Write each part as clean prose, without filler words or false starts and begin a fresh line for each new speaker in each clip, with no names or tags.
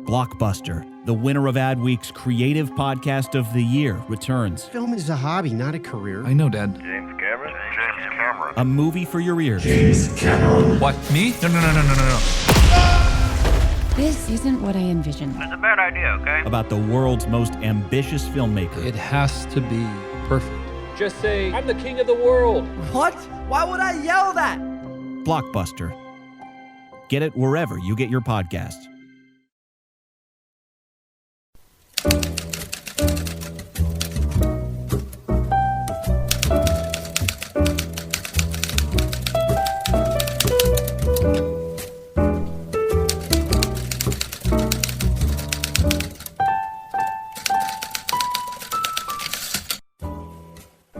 Blockbuster, the winner of Adweek's Creative Podcast of the Year, returns.
Film is a hobby, not a career.
I know, Dad.
James Cameron? James Cameron.
A movie for your ears.
James Cameron.
What, me? No.
This isn't what I envisioned.
It's a bad idea, okay?
About the world's most ambitious filmmaker.
It has to be perfect.
Just say, I'm the king of the world.
What? Why would I yell that?
Blockbuster. Get it wherever you get your podcasts.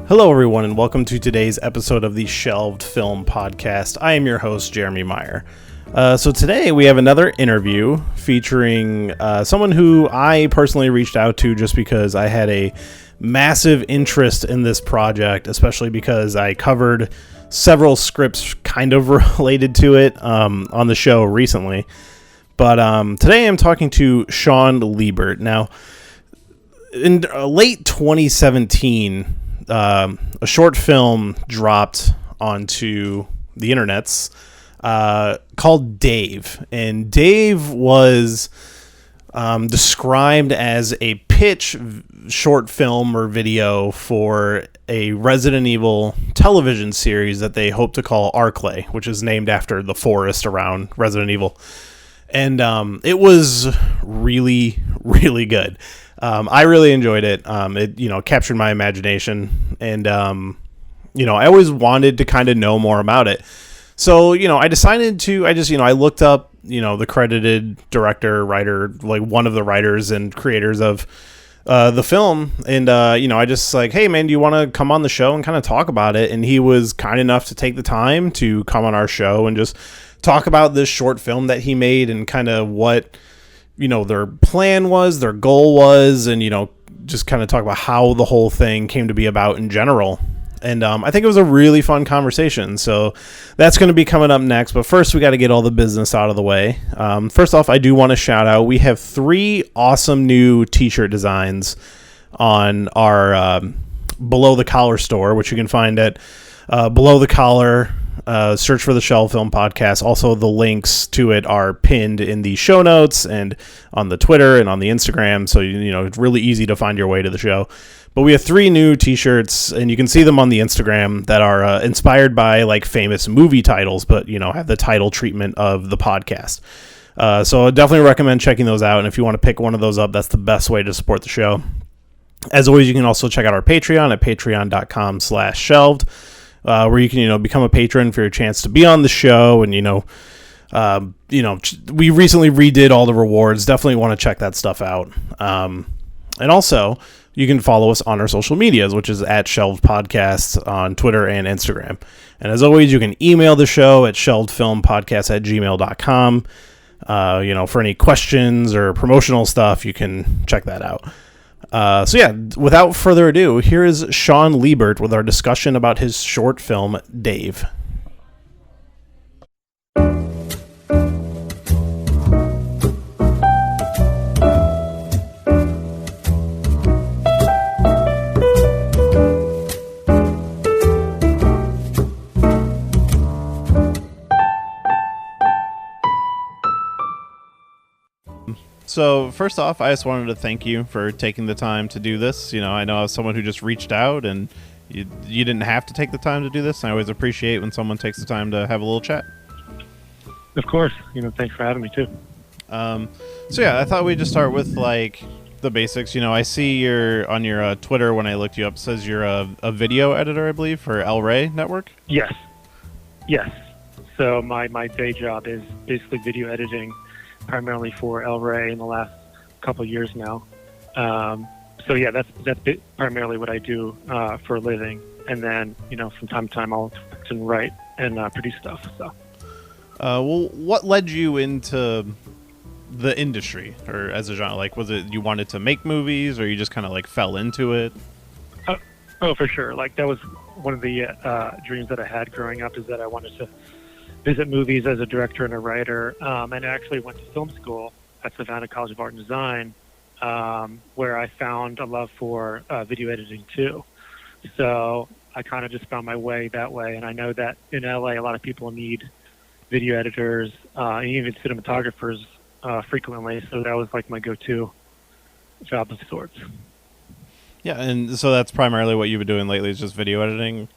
Hello, everyone, and welcome to today's episode of the Shelved Film Podcast. I am your host, Jeremy Meyer. So today we have another interview featuring someone who I personally reached out to just because I had a massive interest in this project, especially because I covered several scripts kind of related to it on the show recently. But today I'm talking to Shawn Lebert. Now, in late 2017... a short film dropped onto the internets called Dave. And Dave was described as a pitch short film or video for a Resident Evil television series that they hope to call Arklay, which is named after the forest around Resident Evil. And it was really, really good. I really enjoyed it. It, captured my imagination, and, I always wanted to kind of know more about it. So, I decided to, I looked up, the credited director, writer, like one of the writers and creators of, the film. And, I just like, hey man, do you want to come on the show and kind of talk about it? And he was kind enough to take the time to come on our show and just talk about this short film that he made and kind of what, their plan was, their goal was, and, just kind of talk about how the whole thing came to be about in general. And I think it was a really fun conversation. So that's going to be coming up next. But first, we got to get all the business out of the way. First off, I do want to shout out, we have 3 awesome new t-shirt designs on our Below the Collar store, which you can find at Below the Collar. Search for the Shelved Film Podcast. Also, the links to it are pinned in the show notes and on the Twitter and on the Instagram. So, it's really easy to find your way to the show. But we have 3 new t-shirts, and you can see them on the Instagram that are inspired by like famous movie titles, but, have the title treatment of the podcast. So I definitely recommend checking those out. And if you want to pick one of those up, that's the best way to support the show. As always, you can also check out our Patreon at patreon.com/shelved. Where you can, become a patron for your chance to be on the show. And, we recently redid all the rewards. Definitely want to check that stuff out. And also, you can follow us on our social medias, which is at Shelved Podcasts on Twitter and Instagram. And as always, you can email the show at shelvedfilmpodcast@gmail.com. For any questions or promotional stuff, you can check that out. Without further ado, here is Shawn Lebert with our discussion about his short film, Dave. So first off, I just wanted to thank you for taking the time to do this. I know I was someone who just reached out, and you didn't have to take the time to do this. I always appreciate when someone takes the time to have a little chat.
Of course. Thanks for having me too.
I thought we'd just start with like the basics. I see on your Twitter when I looked you up, it says you're a video editor, I believe, for El Rey Network.
Yes. So my day job is basically video editing, primarily for El Rey in the last couple of years now. That's primarily what I do for a living. And then, from time to time I'll direct and write and produce stuff. So,
what led you into the industry or as a genre? Like, was it you wanted to make movies, or you just kind of like fell into it?
Oh, for sure. Like that was one of the dreams that I had growing up, is that I wanted to visit movies as a director and a writer. And I actually went to film school at Savannah College of Art and Design, where I found a love for video editing too. So I kind of just found my way that way. And I know that in LA, a lot of people need video editors, and even cinematographers frequently. So that was like my go-to job of sorts.
Yeah, and so that's primarily what you've been doing lately is just video editing?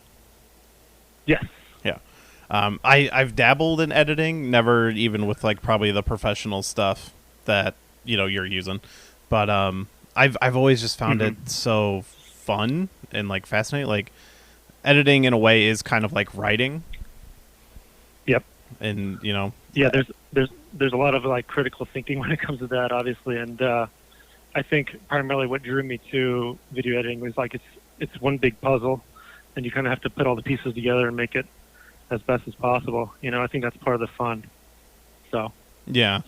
Yes.
Yeah. I've dabbled in editing, never even with like probably the professional stuff that, you're using. But I've always just found it so fun and like fascinating. Like editing in a way is kind of like writing.
Yep.
And,
yeah, there's a lot of like critical thinking when it comes to that, obviously. And I think primarily what drew me to video editing was like it's one big puzzle, and you kind of have to put all the pieces together and make it as best as possible. I think that's part of the fun. So
yeah,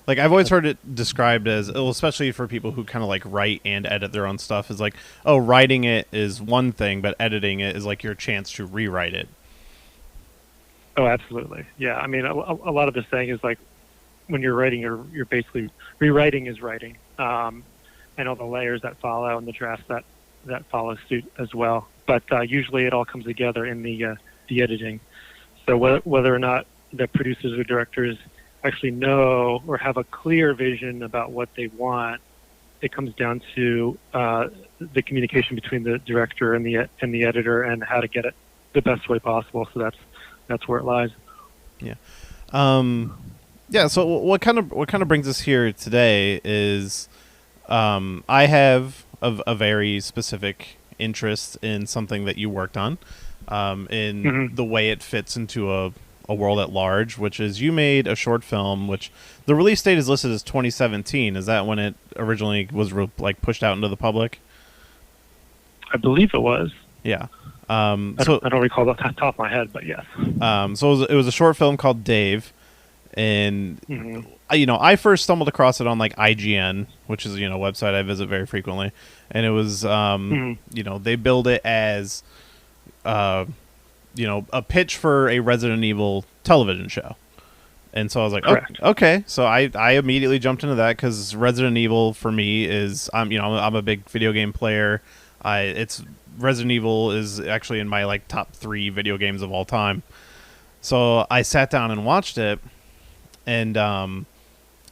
like I've always heard it described as, especially for people who kind of like write and edit their own stuff, is like, oh, writing it is one thing, but editing it is like your chance to rewrite it.
Oh, absolutely. Yeah, I mean, a lot of the saying is like when you're writing, you're basically rewriting is writing. And all the layers that follow and the drafts that follow suit as well. But usually it all comes together in the editing. So whether or not the producers or directors actually know or have a clear vision about what they want, it comes down to the communication between the director and the editor and how to get it the best way possible. So that's where it lies.
Yeah. Yeah. So what kind of brings us here today is, I have a very specific interest in something that you worked on, in the way it fits into a world at large, which is you made a short film, which the release date is listed as 2017. Is that when it originally was pushed out into the public?
I believe it was.
Yeah.
I don't recall off the top of my head, but yes.
So it was a short film called Dave, and I first stumbled across it on like IGN, which is a website I visit very frequently, and it was they build it as a pitch for a Resident Evil television show. And so I was like, okay. So I immediately jumped into that because Resident Evil for me is I'm a big video game player. Resident Evil is actually in my like top 3 video games of all time. So I sat down and watched it, and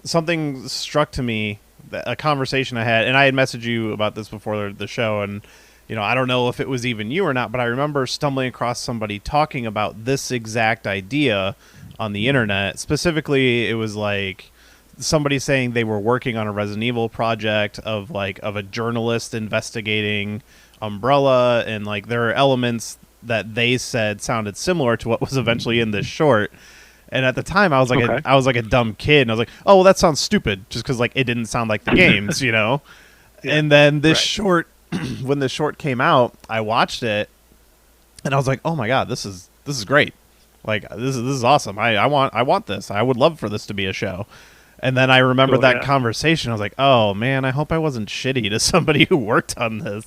something struck to me, a conversation I had, and I had messaged you about this before the show, and I don't know if it was even you or not, but I remember stumbling across somebody talking about this exact idea on the internet. Specifically, it was like somebody saying they were working on a Resident Evil project of a journalist investigating Umbrella, and like there are elements that they said sounded similar to what was eventually in this short. And at the time, I was like, I was like a dumb kid, and I was like, "Oh, well, that sounds stupid," just because like it didn't sound like the games, Yeah. And then this short, when the short came out, I watched it, and I was like, "Oh my god, this is great! Like this is awesome! I want this! I would love for this to be a show." And then I remembered that conversation. I was like, "Oh man, I hope I wasn't shitty to somebody who worked on this."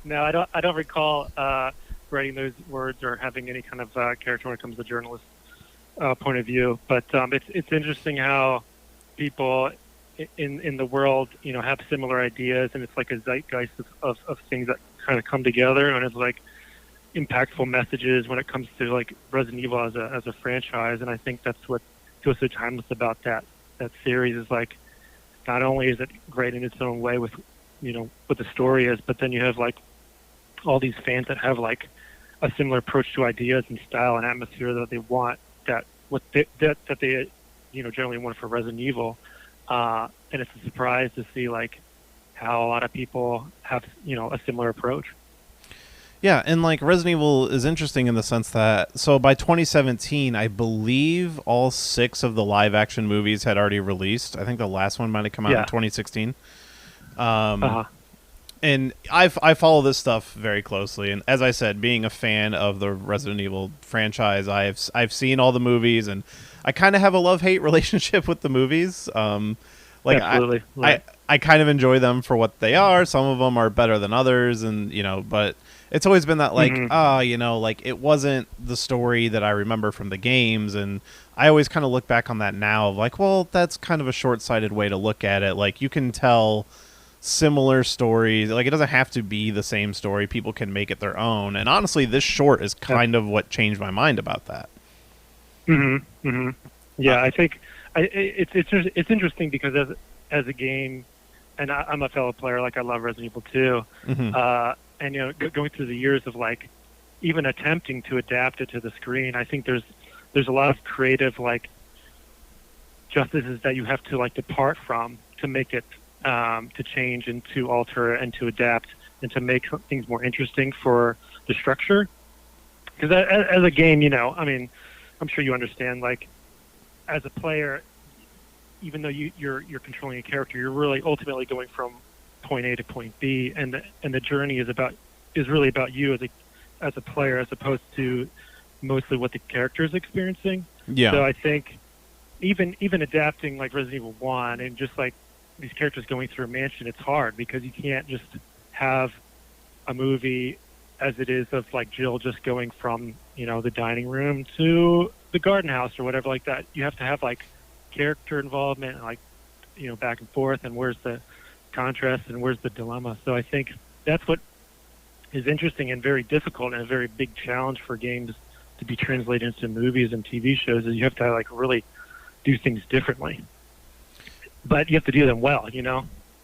No, I don't recall writing those words or having any kind of character when it comes to journalist point of view. But it's interesting how people in the world, have similar ideas, and it's like a zeitgeist of things that kind of come together, and it's like impactful messages when it comes to like Resident Evil as a franchise. And I think that's what feels so timeless about that series is like, not only is it great in its own way with what the story is, but then you have like all these fans that have like a similar approach to ideas and style and atmosphere that they want, that they generally want for Resident Evil, and it's a surprise to see like how a lot of people have a similar approach.
Yeah, and like Resident Evil is interesting in the sense that, so by 2017, I believe all 6 of the live action movies had already released. I think the last one might have come out in 2016. And I follow this stuff very closely, and as I said, being a fan of the Resident Evil franchise, I've seen all the movies, and I kind of have a love-hate relationship with the movies.
Absolutely.
I kind of enjoy them for what they are. Some of them are better than others, and but it's always been that like,
Mhm.
like it wasn't the story that I remember from the games, and I always kind of look back on that now of like, well, that's kind of a short-sighted way to look at it. Like, you can tell similar stories. Like, it doesn't have to be the same story. People can make it their own. And honestly, this short is kind of what changed my mind about that.
Yeah, I think it's interesting because as a game, and I'm a fellow player. Like, I love Resident Evil 2, and going through the years of like even attempting to adapt it to the screen, I think there's a lot of creative like justices that you have to like depart from to make it to change and to alter and to adapt and to make things more interesting for the structure. Because as a game, I mean, I'm sure you understand, like, as a player, even though you're controlling a character, you're really ultimately going from point A to point B, and the journey is really about you as a player, as opposed to mostly what the character is experiencing.
Yeah.
So I think even adapting like Resident Evil 1 and just like these characters going through a mansion, it's hard because you can't just have a movie as it is of like Jill just going from the dining room to the garden house or whatever like that. You have to have like character involvement and like back and forth, and where's the contrast and where's the dilemma. So I think that's what is interesting and very difficult and a very big challenge for games to be translated into movies and TV shows, is you have to like really do things differently, but you have to do them well.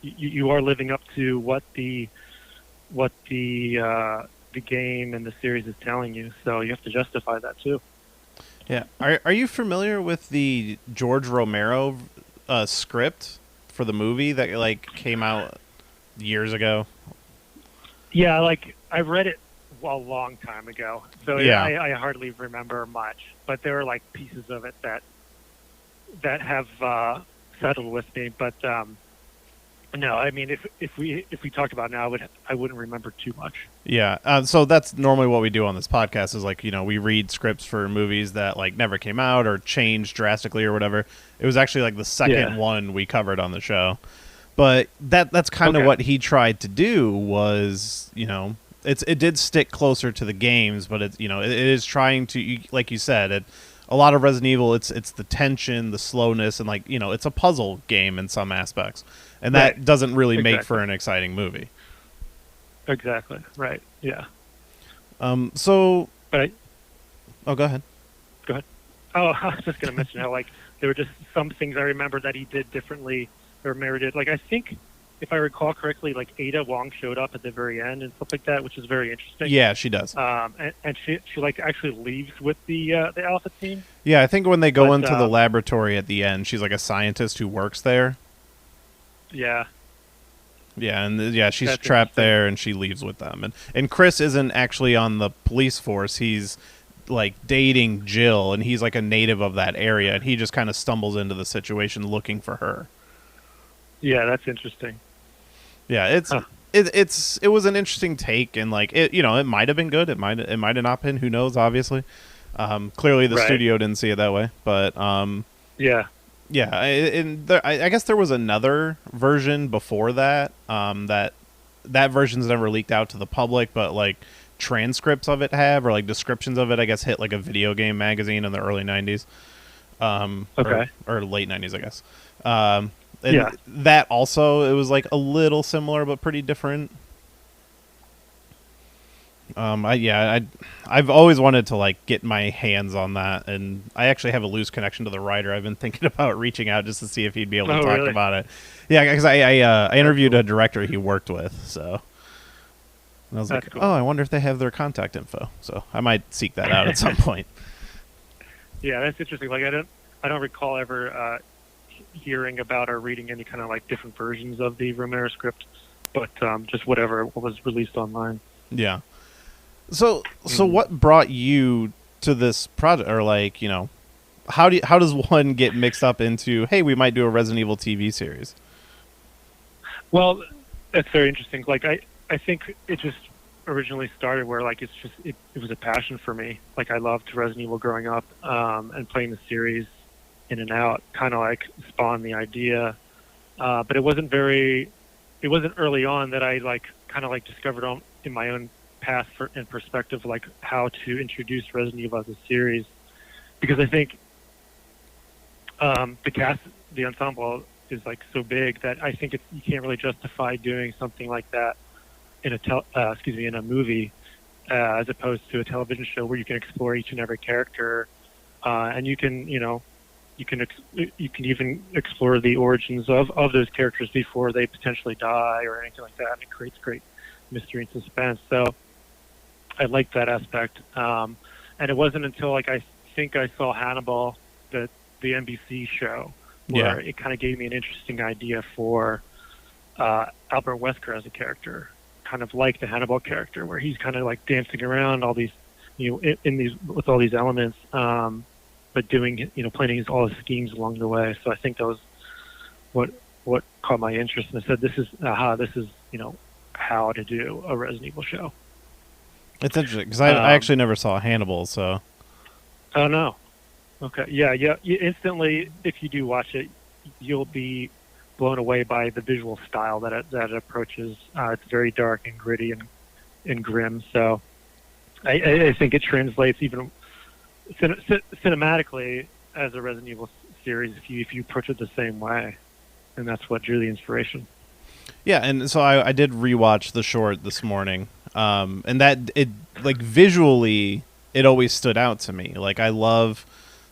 You are living up to what the game and the series is telling you, so you have to justify that too.
Yeah. Are you familiar with the George Romero script for the movie that like came out years ago?
Yeah, like I read it a long time ago, so
Yeah.
I hardly remember much, but there are like pieces of it that have settled with me. But no, I mean, if we talked about it now, I wouldn't remember too much.
Yeah, so that's normally what we do on this podcast is like, we read scripts for movies that like never came out or changed drastically or whatever. It was actually like the second one we covered on the show. But that's kind of what he tried to do was, it did stick closer to the games, but it is trying to, like you said, a lot of Resident Evil, it's the tension, the slowness, and like, it's a puzzle game in some aspects. And that doesn't really make for an exciting movie.
Exactly. Right. Yeah.
So.
But
oh, go ahead.
Go ahead. Oh, I was just going to mention how like there were just some things I remember that he did differently or merited. Like I think, if I recall correctly, like Ada Wong showed up at the very end and stuff like that, which is very interesting.
Yeah, she does.
And she like actually leaves with the Alpha team.
Yeah, I think when they go into the laboratory at the end, she's like a scientist who works there.
Yeah.
Yeah, and she's trapped there, and she leaves with them. And Chris isn't actually on the police force. He's like dating Jill, and he's like a native of that area, and he just kind of stumbles into the situation looking for her.
Yeah, that's interesting.
Yeah, it was an interesting take, and like it might have been good. It might have not been. Who knows? Obviously, clearly the studio didn't see it that way. But yeah. I guess there was another version before that. That version's never leaked out to the public, but like transcripts of it have, or like descriptions of it, I guess hit like a video game magazine in the early 90s. Or late 90s, I guess. And that also, it was like a little similar but pretty different. I've always wanted to like get my hands on that, and I actually have a loose connection to the writer. I've been thinking about reaching out just to see if he'd be able to talk about it. Yeah, because I interviewed a director he worked with, so and I was like, cool. Oh, I wonder if they have their contact info. So I might seek that out at some point.
Yeah, that's interesting. Like I don't recall ever hearing about or reading any kind of like different versions of the Romero script, but just whatever was released online.
Yeah. So what brought you to this project, or like, how does one get mixed up into, hey, we might do a Resident Evil TV series?
Well, that's very interesting. Like I think it just originally started where like it was a passion for me. Like I loved Resident Evil growing up, and playing the series in and out kind of like spawned the idea. But it wasn't early on that I like kind of like discovered in my own path and perspective, like how to introduce Resident Evil as a series, because I think the cast, the ensemble is like so big that I think you can't really justify doing something like that in a movie, as opposed to a television show where you can explore each and every character, and you can even explore the origins of those characters before they potentially die or anything like that, and it creates great mystery and suspense. So I like that aspect, and it wasn't until I think I saw Hannibal, the NBC show, where it kind of gave me an interesting idea for Albert Wesker as a character, kind of like the Hannibal character, where he's kind of like dancing around all these, with all these elements, but doing, planning all his schemes along the way. So I think that was what caught my interest, and I said, this is how to do a Resident Evil show.
It's interesting because I actually never saw Hannibal, so. Oh
no. Okay. Yeah. You instantly, if you do watch it, you'll be blown away by the visual style that it approaches. It's very dark and gritty and grim. So I think it translates even cinematically as a Resident Evil series if you approach it the same way, and that's what drew the inspiration.
Yeah, and so I did rewatch the short this morning, and that it visually it always stood out to me. Like, I love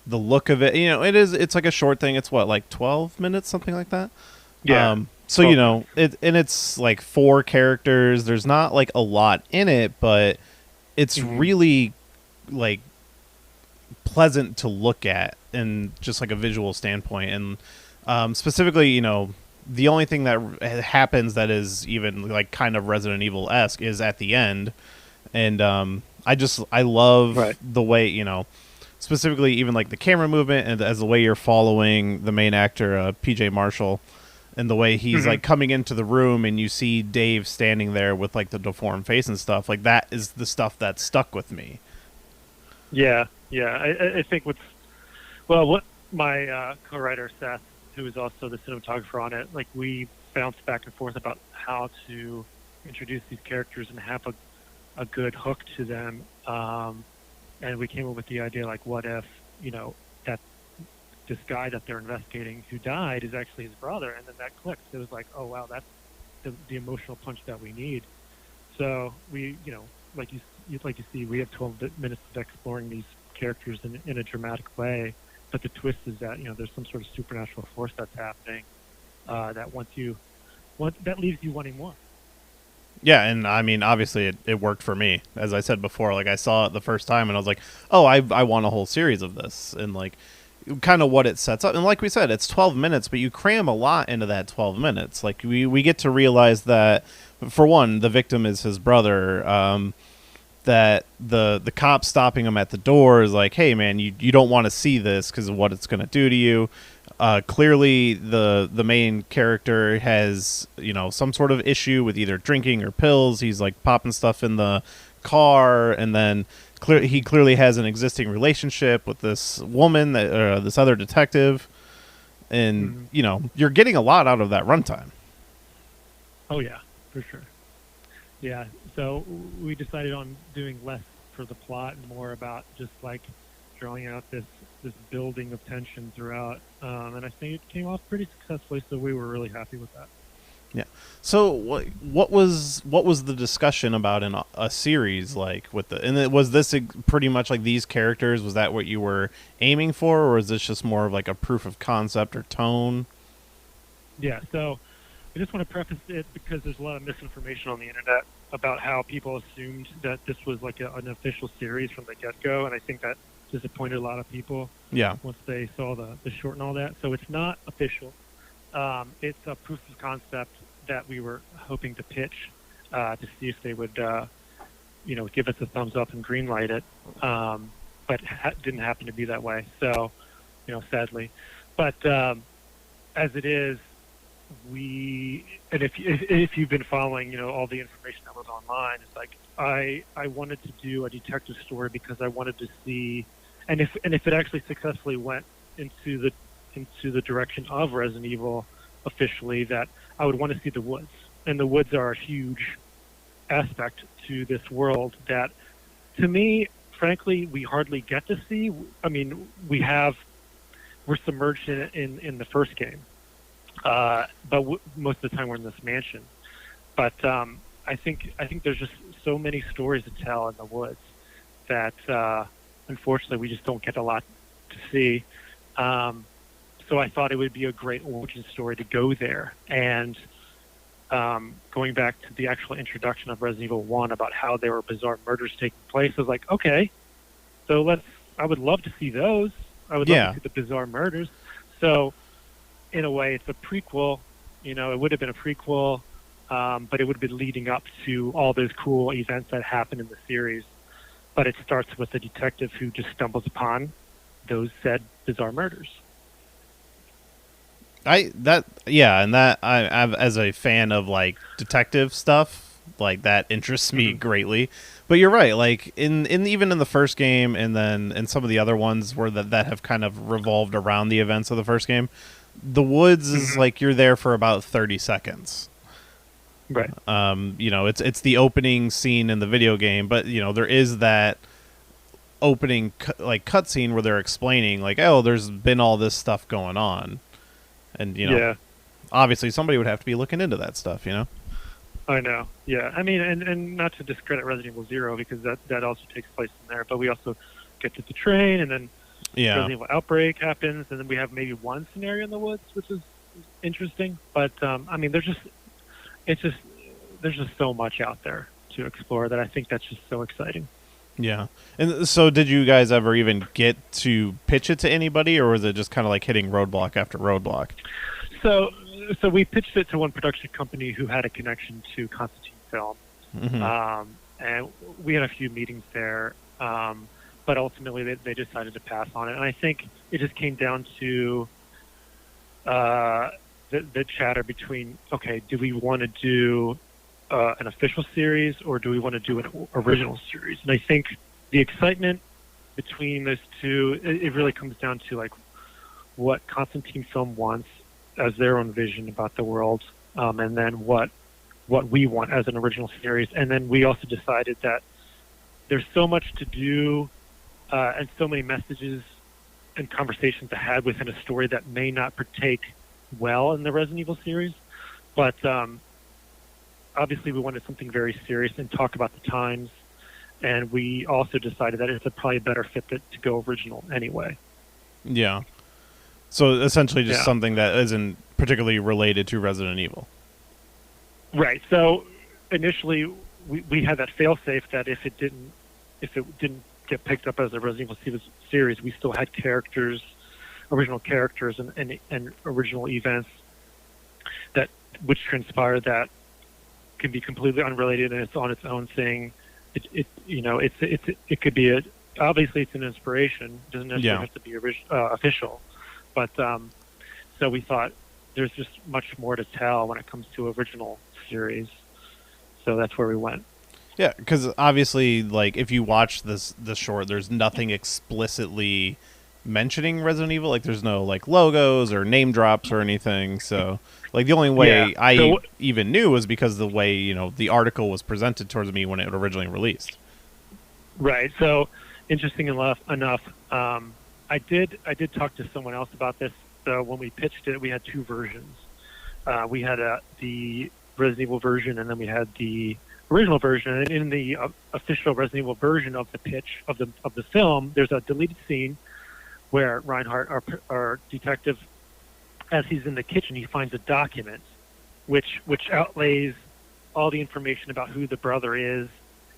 the look of it. It's like a short thing. It's what, 12 minutes, something like that.
Yeah.
So it's like 4 characters. There's not like a lot in it, but it's really like pleasant to look at and just like a visual standpoint. And specifically, the only thing that happens that is even like kind of Resident Evil-esque is at the end. And I love the way, specifically even like the camera movement and as the way you're following the main actor, PJ Marshall, and the way he's like coming into the room and you see Dave standing there with like the deformed face and stuff. Like, that is the stuff that stuck with me.
Yeah. I think what my co-writer Seth, who is also the cinematographer on it, like, we bounced back and forth about how to introduce these characters and have a good hook to them, and we came up with the idea, like, what if that this guy that they're investigating who died is actually his brother, and then that clicks. It was like, oh wow, that's the emotional punch that we need. So we, like you see, we have 12 minutes of exploring these characters in a dramatic way. But the twist is that there's some sort of supernatural force that's happening that that leaves you wanting more.
Yeah, and I mean, obviously it worked for me. As I said before, like, I saw it the first time and I was like, oh, I want a whole series of this, and like kind of what it sets up. And like we said, it's 12 minutes, but you cram a lot into that 12 minutes. Like, we get to realize that, for one, the victim is his brother. That the cop stopping him at the door is like, hey man, you don't want to see this because of what it's going to do to you. Clearly the main character has some sort of issue with either drinking or pills. He's like popping stuff in the car, and then he clearly has an existing relationship with this woman, that this other detective, and you're getting a lot out of that runtime.
Oh yeah, for sure. Yeah, so we decided on doing less for the plot and more about just like drawing out this building of tension throughout, and I think it came off pretty successfully. So we were really happy with that.
Yeah. So what was the discussion about in a series like with was this pretty much like these characters? Was that what you were aiming for, or is this just more of like a proof of concept or tone?
Yeah. So I just want to preface it because there's a lot of misinformation on the internet about how people assumed that this was like an official series from the get-go, and I think that disappointed a lot of people.
Yeah.
Once they saw the short and all that, so it's not official. It's a proof of concept that we were hoping to pitch to see if they would, give us a thumbs up and green light it, but didn't happen to be that way. So, sadly, but as it is. And if you've been following, all the information that was online, it's like I wanted to do a detective story because I wanted to see, and if it actually successfully went into the direction of Resident Evil officially, that I would want to see the woods, and the woods are a huge aspect to this world that, to me, frankly, we hardly get to see. I mean, we're submerged in the first game, but most of the time we're in this mansion. But I think there's just so many stories to tell in the woods that unfortunately we just don't get a lot to see. So I thought it would be a great origin story to go there. And going back to the actual introduction of Resident Evil 1 about how there were bizarre murders taking place, I was like, okay, so I would love to see those. I would love to see the bizarre murders. So in a way, it's a prequel. You know, it would have been a prequel, but it would have been leading up to all those cool events that happened in the series. But it starts with a detective who just stumbles upon those said bizarre murders.
And I've, as a fan of like detective stuff, like that interests me greatly. But you're right, like in even in the first game, and then in some of the other ones where that have kind of revolved around the events of the first game, the woods is like you're there for about 30 seconds.
Right.
You know, it's the opening scene in the video game, but you know there is that opening cutscene where they're explaining like, oh, there's been all this stuff going on. And, you know, obviously somebody would have to be looking into that stuff, you know?
I know. Yeah. I mean, and not to discredit Resident Evil 0 because that also takes place in there, but we also get to the train and then Resident Evil Outbreak happens and then we have maybe one scenario in the woods, which is interesting. But, I mean, there's just so much out there to explore that I think that's just so exciting.
Yeah. And so did you guys ever even get to pitch it to anybody, or was it just kind of like hitting roadblock after roadblock?
So we pitched it to one production company who had a connection to Constantine Film. And we had a few meetings there, but ultimately they decided to pass on it. And I think it just came down to the chatter between, okay, do we want to do an official series or do we want to do an original series? And I think the excitement between those two, it really comes down to like what Constantine Film wants as their own vision about the world, and then what we want as an original series. And then we also decided that there's so much to do and so many messages and conversations to have within a story that may not partake well in the Resident Evil series, but obviously we wanted something very serious and talk about the times, and we also decided that it's probably a better fit to go original anyway. Yeah.
So essentially just something that isn't particularly related to Resident Evil.
Right. So initially we had that fail-safe that if it didn't get picked up as a Resident Evil series, we still had original characters and original events which transpire that can be completely unrelated and it's on its own thing. It could be obviously it's an inspiration. It doesn't necessarily have to be official, but so we thought there's just much more to tell when it comes to original series. So that's where we went.
Yeah, because obviously, like if you watch this short, there's nothing explicitly mentioning Resident Evil. Like there's no like logos or name drops or anything. So like the only way I even knew was because the way, you know, the article was presented towards me when it originally released.
Right. So interesting enough, I did talk to someone else about this. So when we pitched it, we had two versions. We had the Resident Evil version, and then we had the original version. And in the official Resident Evil version of the pitch of the film, there's a deleted scene where Reinhardt, our detective, as he's in the kitchen, he finds a document which outlays all the information about who the brother is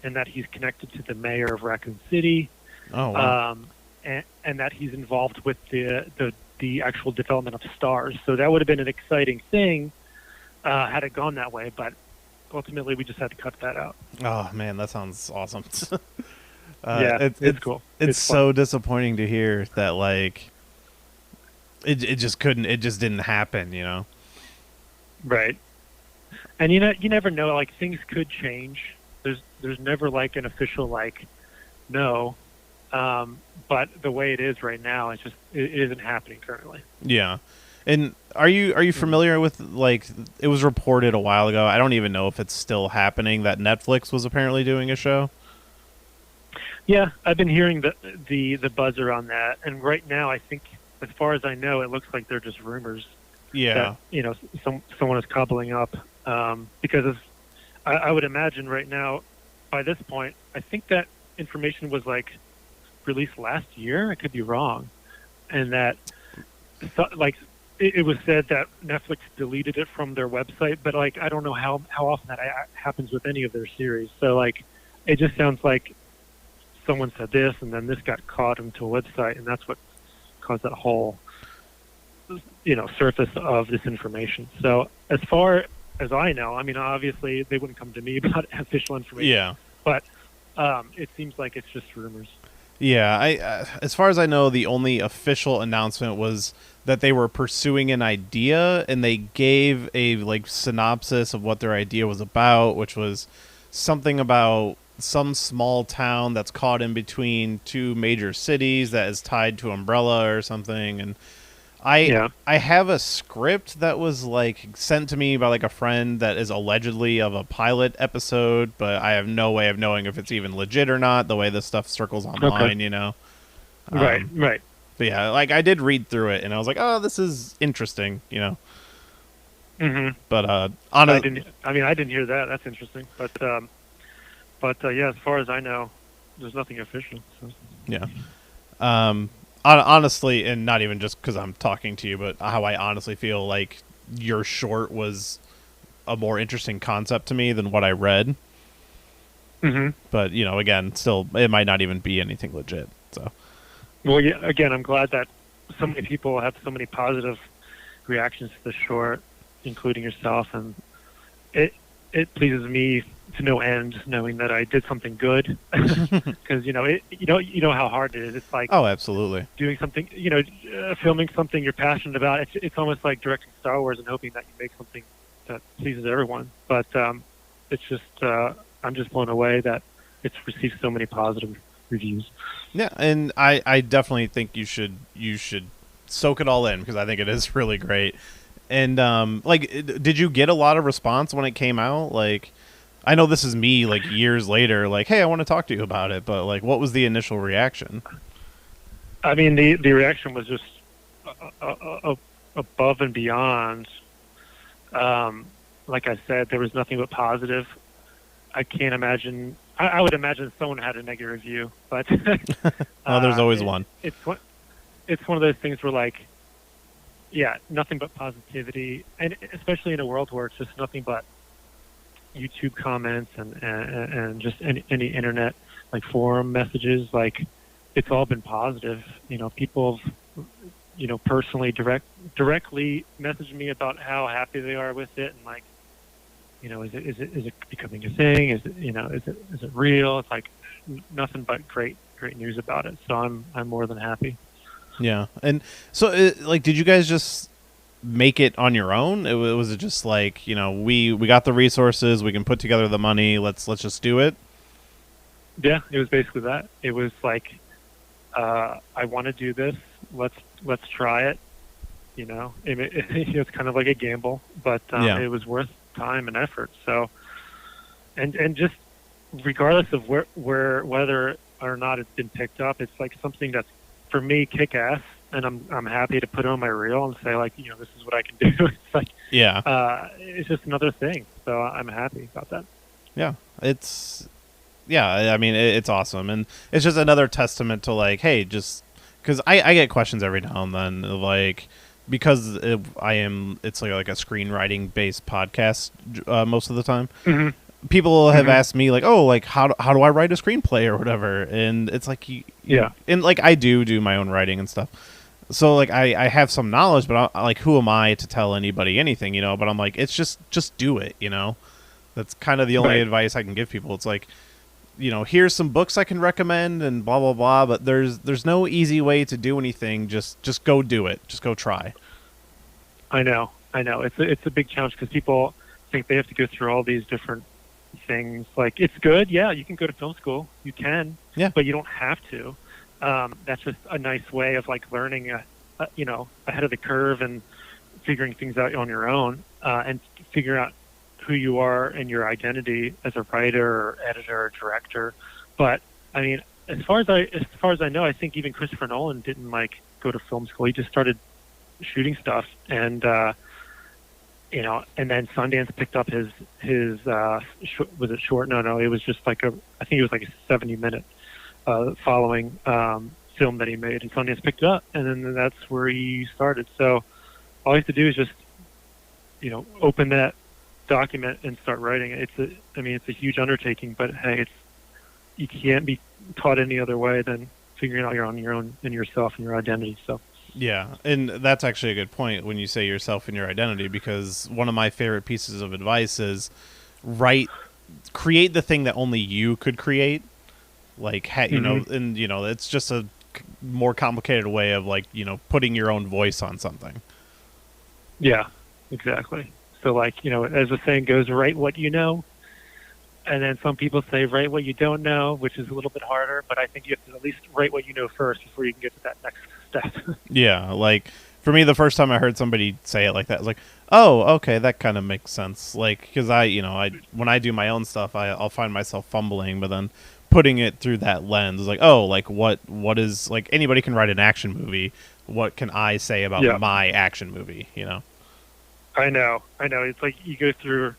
and that he's connected to the mayor of Raccoon City.
Oh, wow.
And that he's involved with the actual development of stars. So that would have been an exciting thing had it gone that way, but ultimately we just had to cut that out.
Oh, man, that sounds awesome.
It's cool.
It's so disappointing to hear that, like, it just didn't happen, you know?
Right. And you never know, like, things could change. There's never, like, an official, like, no. But the way it is right now, it isn't happening currently.
Yeah. And are you familiar with, like, it was reported a while ago, I don't even know if it's still happening, that Netflix was apparently doing a show?
Yeah, I've been hearing the buzz around that, and right now I think, as far as I know, it looks like they're just rumors.
Yeah.
That, someone is cobbling up, because I would imagine right now, by this point, I think that information was like released last year. I could be wrong, and that it was said that Netflix deleted it from their website, but like I don't know how often that happens with any of their series. So like it just sounds like someone said this, and then this got caught into a website, and that's what caused that whole surface of this information. So as far as I know, I mean, obviously they wouldn't come to me about official information.
Yeah.
But it seems like it's just rumors.
Yeah, I as far as I know, the only official announcement was that they were pursuing an idea, and they gave a synopsis of what their idea was about, which was something about some small town that's caught in between two major cities that is tied to Umbrella or something. And I have a script that was sent to me by a friend that is allegedly of a pilot episode, but I have no way of knowing if it's even legit or not, the way this stuff circles online,
Right.
But yeah, I did read through it, and I was like, oh, this is interesting,
Mm-hmm.
But
I didn't hear that. That's interesting. But yeah, as far as I know, there's nothing official. So.
Yeah. Honestly, and not even just because I'm talking to you, but how I honestly feel like your short was a more interesting concept to me than what I read.
Mm-hmm.
But, again, still, it might not even be anything legit. So.
Well, yeah, again, I'm glad that so many people have so many positive reactions to the short, including yourself, and it pleases me to no end knowing that I did something good, because you know how hard it is. It's like,
oh, absolutely,
doing something, filming something you're passionate about. It's almost like directing Star Wars and hoping that you make something that pleases everyone. But it's just I'm just blown away that it's received so many positive reviews.
Yeah, and I definitely think you should soak it all in, because I think it is really great. And did you get a lot of response when it came out? I know this is me years later, hey, I want to talk to you about it, but what was the initial reaction?
I mean, the reaction was just above and beyond. Like I said, there was nothing but positive. I can't imagine. I would imagine someone had a negative review, but
well, there's always one.
It's one of those things where nothing but positivity, and especially in a world where it's just nothing but YouTube comments and just any internet forum messages, it's all been positive. People have, personally directly messaged me about how happy they are with it, and is it becoming a thing? Is it real? It's nothing but great news about it. So I'm more than happy.
Yeah. And so did you guys just make it on your own? Was it just we got the resources, we can put together the money, let's just do it?
Yeah, it was basically that. It was I want to do this, let's try it. It's kind of like a gamble, but it was worth time and effort. So and just regardless of whether or not it's been picked up, it's something that's, for me, kick-ass, and I'm happy to put it on my reel and say this is what I can do. It's it's just another thing. So I'm happy about that. Yeah,
I mean, it's awesome, and it's just another testament to hey, just because I get questions every now and then because it's like a screenwriting based podcast most of the time. Mm-hmm. People have asked me how do I write a screenplay or whatever, and it's and I do my own writing and stuff, so I have some knowledge, but who am I to tell anybody anything, but I'm it's just do it, that's kind of the only advice I can give people. It's here's some books I can recommend and blah blah blah, but there's no easy way to do anything. Just go do it, just go try.
I know it's a big challenge, because people think they have to go through all these different things. It's good, yeah, you can go to film school, you can,
yeah,
but you don't have to. That's just a nice way of learning ahead of the curve, and figuring things out on your own and figuring out who you are and your identity as a writer or editor or director. But I mean, as far as I know, I think even Christopher Nolan didn't like go to film school. He just started shooting stuff, and you know, and then Sundance picked up his was it short? No, it was just like I think it was like a 70-minute following film that he made, and Sundance picked it up, and then that's where he started. So all you have to do is just, you know, open that document and start writing it. It's a huge undertaking, but hey, you can't be taught any other way than figuring out your own and yourself and your identity. So
yeah, and that's actually a good point when you say yourself and your identity, because one of my favorite pieces of advice is create the thing that only you could create. Like, you know, and you know, it's just a more complicated way of, like, you know, putting your own voice on something.
Yeah, exactly. So, like, you know, as the saying goes, write what you know. And then some people say write what you don't know, which is a little bit harder, but I think you have to at least write what you know first before you can get to that next step.
Yeah, like, for me, the first time I heard somebody say it like that, I was like, oh, okay, that kind of makes sense. Like, because when I do my own stuff, I'll find myself fumbling, but then putting it through that lens is like, oh, like, what is, like, anybody can write an action movie. What can I say about my action movie, you know?
I know. It's like you go through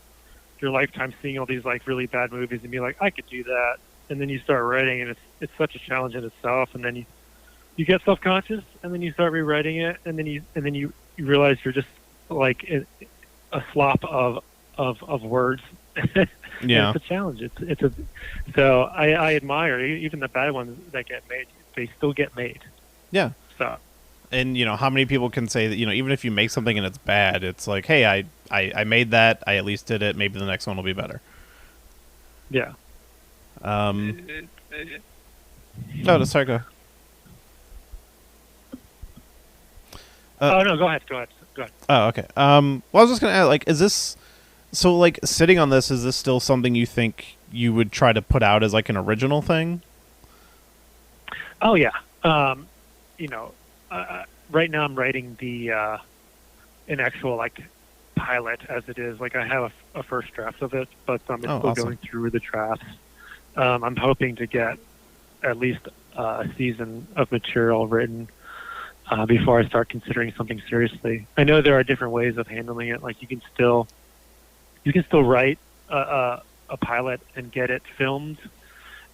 your lifetime seeing all these, like, really bad movies and be like, I could do that. And then you start writing, and it's such a challenge in itself. And then you get self-conscious, and then you start rewriting it, and then you realize you're just like a slop of words.
Yeah,
it's a challenge. So I admire even the bad ones that get made. They still get made.
Yeah.
So.
And, you know, how many people can say that, you know, even if you make something and it's bad, it's like, hey, I made that. I at least did it. Maybe the next one will be better.
Yeah.
No, sorry, go.
No, go ahead.
Oh, okay. Well, I was just going to add, like, is this... So, like, sitting on this, is this still something you think you would try to put out as, like, an original thing?
Oh, yeah. You know, right now I'm writing an actual, like, pilot as it is. Like, I have a first draft of it, but I'm still
awesome.
going through the drafts. I'm hoping to get at least a season of material written before I start considering something seriously. I know there are different ways of handling it. Like, you can still write a pilot and get it filmed,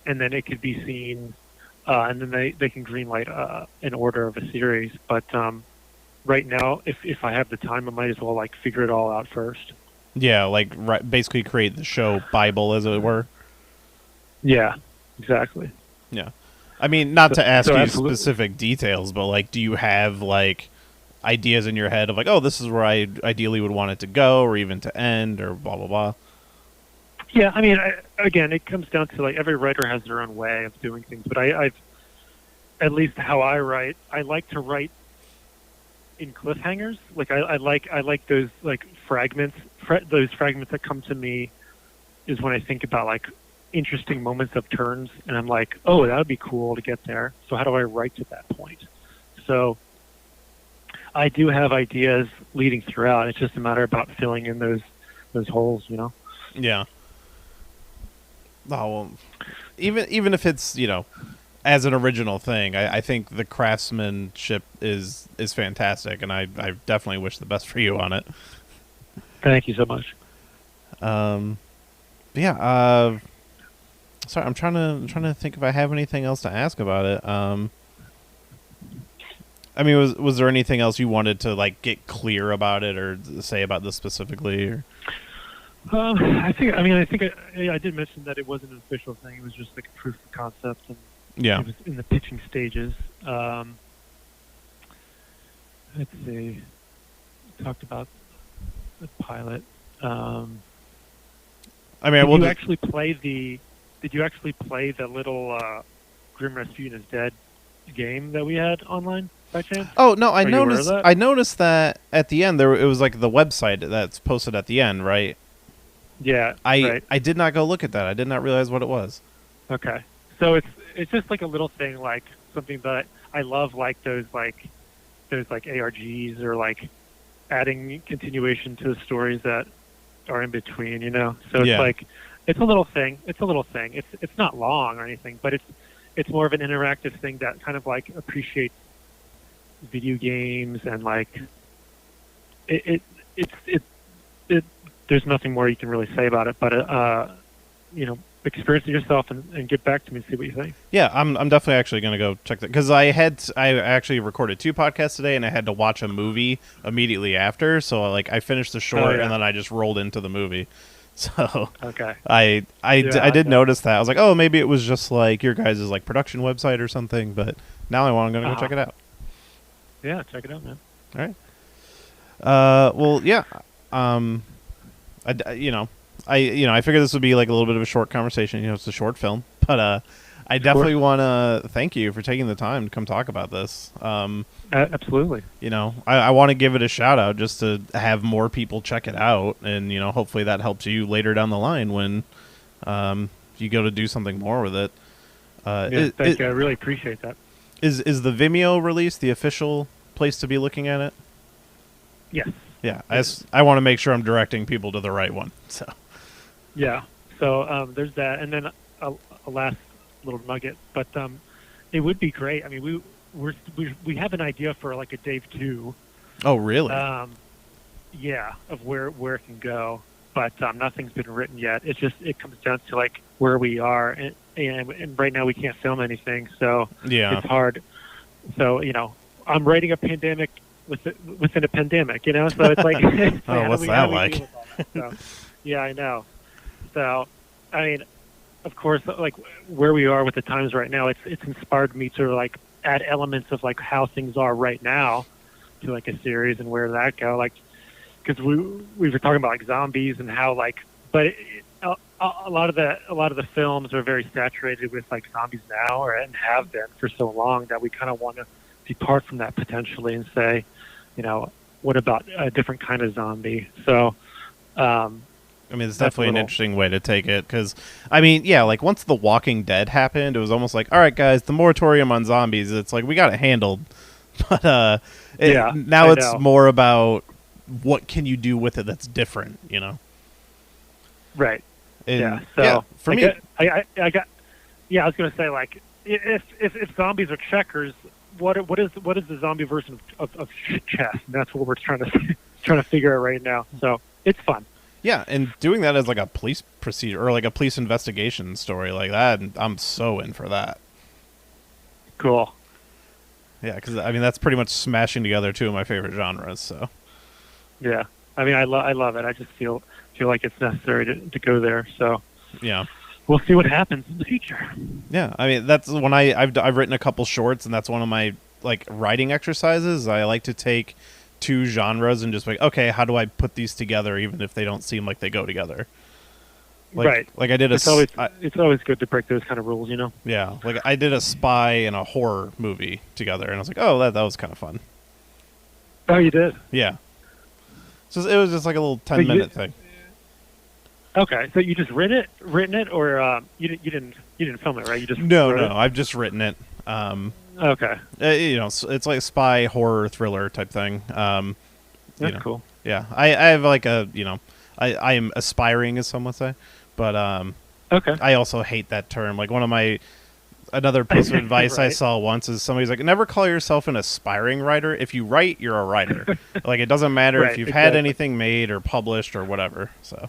and then it could be seen, and then they can greenlight an order of a series. But right now, if I have the time, I might as well, like, figure it all out first.
Yeah, like, basically create the show Bible, as it were.
Yeah, exactly.
Yeah. I mean, not to ask you
absolutely.
specific details, but, like, do you have, like, ideas in your head of, like, oh, this is where I ideally would want it to go, or even to end, or blah, blah, blah?
Yeah, I mean, again, it comes down to, like, every writer has their own way of doing things, but I've at least how I write, I like to write in cliffhangers. Like, I like those, like, fragments. Those fragments that come to me is when I think about, like, interesting moments of turns, and I'm like, oh, that would be cool to get there. So how do I write to that point? So I do have ideas leading throughout. It's just a matter about filling in those holes, you know?
Yeah. Oh, well, even if it's, you know, as an original thing, I think the craftsmanship is fantastic, and I definitely wish the best for you on it.
Thank you so much.
Yeah. Sorry, I'm trying to think if I have anything else to ask about it. I mean, was there anything else you wanted to, like, get clear about it or say about this specifically? Or?
I think I did mention that it wasn't an official thing. It was just like a proof of concept, and it was in the pitching stages. Let's see. We talked about the pilot. I mean, did you actually play the little Grim Rasputin is Dead game that we had online by chance?
Oh no, I noticed that at the end it was like the website that's posted at the end, right?
Yeah,
I did not go look at that. I did not realize what it was.
Okay, so it's just like a little thing, like something that I love, like those ARGs or like adding continuation to the stories that are in between, So it's
Yeah.
like, it's a little thing. It's not long or anything, but it's more of an interactive thing that kind of like appreciates video games and like it there's nothing more you can really say about it, but experience it yourself and get back to me and see what you think.
Yeah, I'm definitely actually going to go check that, because I actually recorded 2 podcasts today, and I had to watch a movie immediately after. So like I finished the short, and then I just rolled into the movie. So
okay,
I did notice that. I was like, oh, maybe it was just like your guys' like production website or something. But now I'm going to go check it out.
Yeah, check it out, man.
All right. Well, yeah. I figured this would be like a little bit of a short conversation. It's a short film, but I definitely want to thank you for taking the time to come talk about this.
Absolutely.
I want to give it a shout out just to have more people check it out, and hopefully that helps you later down the line when you go to do something more with it.
Thank you. I really appreciate that.
Is the Vimeo release the official place to be looking at it?
Yes.
Yeah, I want to make sure I'm directing people to the right one. So.
Yeah. So there's that, and then a last little nugget, but it would be great. I mean, we have an idea for like a Dave 2.
Oh, really?
Yeah, of where it can go, but nothing's been written yet. It comes down to like where we are, and right now we can't film anything, so
yeah,
it's hard. So I'm writing a pandemic within a pandemic, so it's like
oh, what's that like?
So, yeah, I know. So, I mean, of course, like where we are with the times right now, it's inspired me to like add elements of like how things are right now to like a series and where that go, like because we were talking about like zombies and how like, but a lot of the films are very saturated with like zombies now, and have been for so long, that we kind of want to depart from that potentially and say, what about a different kind of zombie? So, I
mean, it's definitely an interesting way to take it, because, I mean, yeah, like, once The Walking Dead happened, it was almost like, all right, guys, the moratorium on zombies, it's like, we got it handled. But now it's more about what can you do with it that's different,
Right.
And,
yeah. So,
for me...
I was going to say, like, if zombies are checkers, what is the zombie version of chess? And that's what we're trying to figure out right now. So it's fun.
Yeah, and doing that as like a police procedure or like a police investigation story like that, I'm so in for that.
Cool.
Yeah, because I mean that's pretty much smashing together 2 of my favorite genres. So. Yeah,
I mean I love it. I just feel like it's necessary to go there. So.
Yeah.
We'll see what happens in the future.
Yeah, I mean that's when I've written a couple shorts, and that's one of my like writing exercises. I like to take 2 genres and just like, okay, how do I put these together, even if they don't seem like they go together? Like,
right.
Like I did
it's always good to break those kind of rules,
Yeah, like I did a spy and a horror movie together, and I was like, oh, that was kind of fun.
Oh, you did?
Yeah. So it was just like a little 10-minute thing.
Okay, so you just written it, or you didn't film it, right? You just
no, I've just written it.
Okay.
It's like a spy horror thriller type thing.
That's cool.
Yeah, I have like a I am aspiring, as some would say, but
okay.
I also hate that term. Like another piece of advice
right.
I saw once is somebody's like, never call yourself an aspiring writer. If you write, you're a writer. Like it doesn't matter
right,
if you've
exactly.
had anything made or published or whatever. So.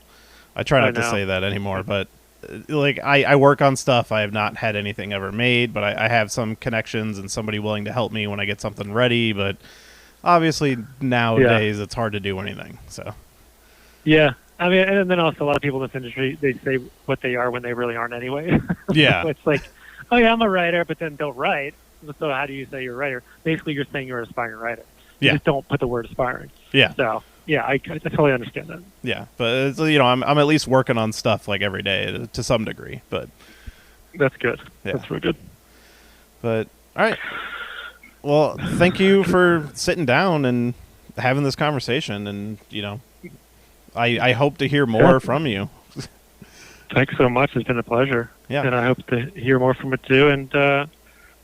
I try not to say that anymore, but like I work on stuff. I have not had anything ever made, but I have some connections and somebody willing to help me when I get something ready. But obviously nowadays it's hard to do anything. So
yeah, I mean, and then also a lot of people in this industry, they say what they are when they really aren't anyway.
Yeah,
so it's like, oh yeah, I'm a writer, but then don't write. So how do you say you're a writer? Basically, you're saying you're an aspiring writer. You just don't put the word aspiring.
Yeah.
So. Yeah, I totally understand that.
Yeah, but it's, I'm at least working on stuff like every day to some degree. But
that's good.
Yeah.
That's real good.
But all right, well, thank you for sitting down and having this conversation, and I hope to hear more from you.
Thanks so much. It's been a pleasure.
Yeah,
and I hope to hear more from it too. And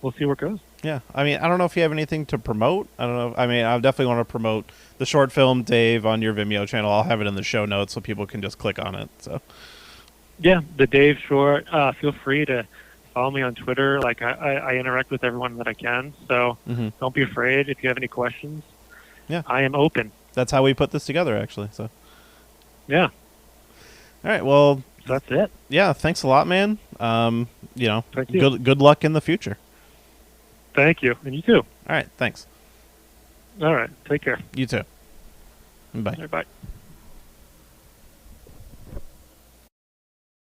we'll see where it goes.
Yeah, I mean, I don't know if you have anything to promote. I don't know. I mean, I definitely want to promote the short film, Dave, on your Vimeo channel. I'll have it in the show notes so people can just click on it. So,
Yeah, the Dave Short. Feel free to follow me on Twitter. Like I interact with everyone that I can. So don't be afraid if you have any questions.
Yeah,
I am open.
that's how we put this together, actually. So,
yeah.
All right. Well,
that's it.
Yeah. Thanks a lot, man.
Thank you.
Good luck in the future.
Thank you, and you too.
All right. Thanks.
All right. Take care.
You too. Bye.
Bye.